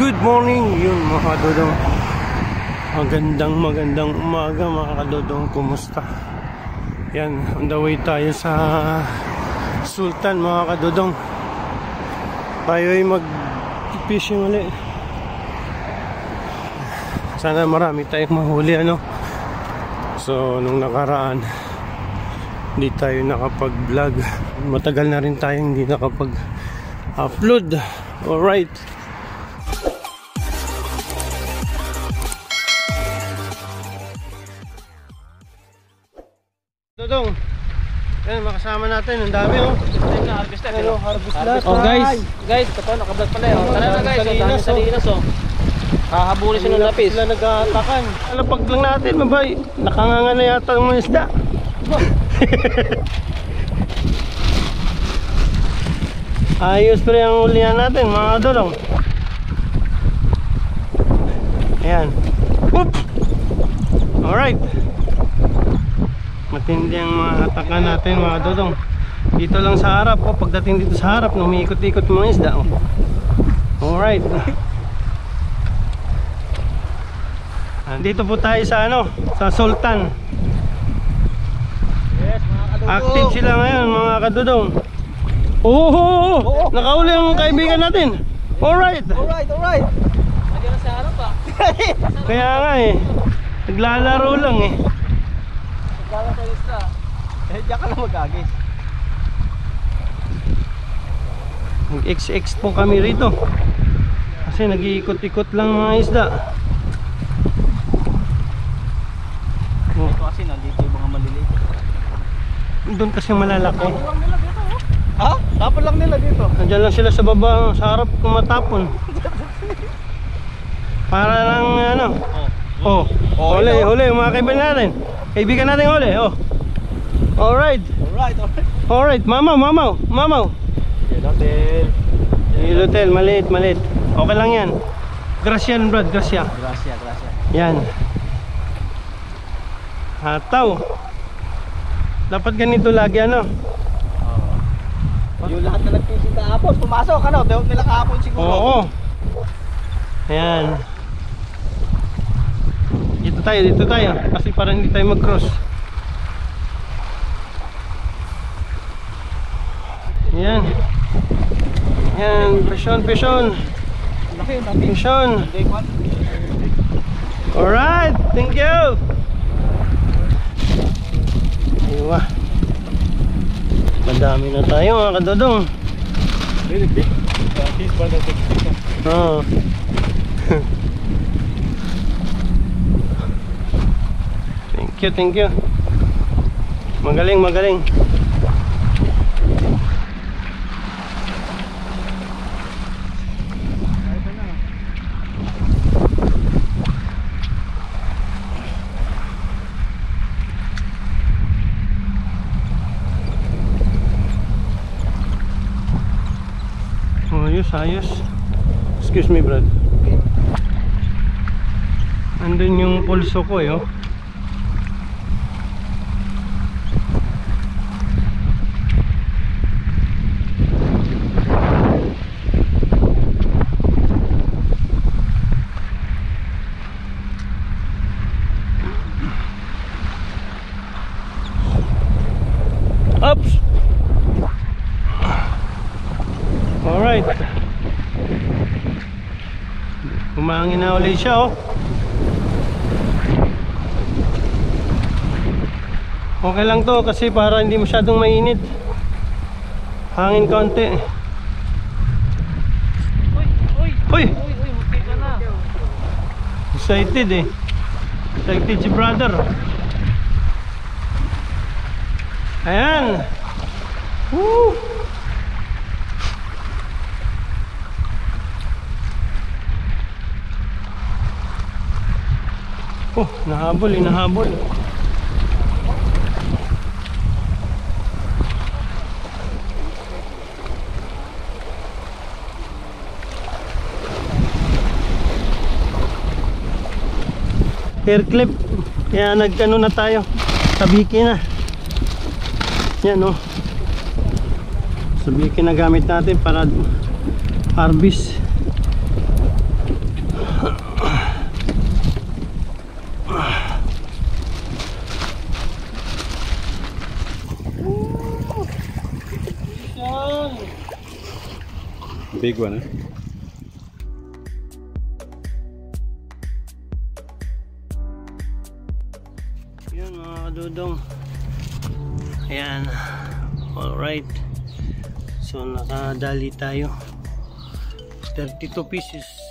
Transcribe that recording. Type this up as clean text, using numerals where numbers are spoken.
Good morning, yun mga kadodong. Magandang umaga mga kadodong. Kumusta? Yan, on the way tayo sa Sultan mga kadodong. Tayo ay mag-fishing ulit. Sana marami tayong mahuli ano. So nung nakaraan hindi tayo nakapag-vlog. Matagal na rin tayong hindi nakapag-upload. Alright. Dodong, yan makasama natin, ang dami oh. Harvest lahat. Oh guys, ito naka-vlog pala oh. Tara na guys, ang dami salinas oh. Hahabulin sila ng lapis. Sila nag-aatakan. Alapag lang natin, mabay. Nakanganga na yata ang mga isda. Ayos pa rin ang ulihan natin mga kadodong. Ayan. Whoop! Alright. Matindi ang mga atakan natin mga kadodong. Dito lang sa harap oh. Pagdating dito sa harap, umiikot-ikot mga isda oh. Alright. Dito po tayo sa ano, sa Sultan. Yes, mga kadudong. Active sila ngayon mga kadudong. Oh, nakahuli ang kaibigan natin. Alright. Alright. Nandiyan na sa harap ah. Kaya nga eh, naglalaro lang eh. Nagkala sa isla. Diyan ka lang mag-agis. Nag-XX po kami rito. Kasi nag-iikot-ikot lang mga isda. Ito kasi nandito yung mga maliliit. Doon kasi malalaki. Tapon lang nila dito oh. Ha? Tapon lang nila dito. Nandiyan lang sila sa baba, sa harap kumatapon. Para lang ano. Huli mga kaibigan natin. Kaibigan natin huli oh. Alright. Alright, mamaw. Yellowtail, maliit. Okay lang yan. Gracia brad, Gracia. Yan. Hataw. Dapat ganito lagi ano. Yung lahat na nagpising kahapon, pumasok ano, tawag nila kahapon siguro. Oo. Ayan. Dito tayo. Kasi para hindi tayo mag-cross. Ayan. Ayan, presyon. Presyon. Alright, thank you. Aywa. Madami na tayo mga kadodong. Really big. He's one of the big. Oo. Thank you. Magaling. Ayos. Excuse me, Brad. Andun yung pulso ko eh, oh. Oops. Alright. Humangin na ulit siya oh. Okay lang to kasi para hindi masyadong mainit. Hangin konti. Uy! Muti ka na. Excited eh. Excited si brother. Ayan. Woo! Oh, nahabol. Hair clip. Kaya nagano na tayo. Sabiki na. Yan oh. Sabiki na gamit natin para harvest. Big one, eh? Yun mga kadudong. Ayan. Alright. So nakadali tayo. 32 pieces.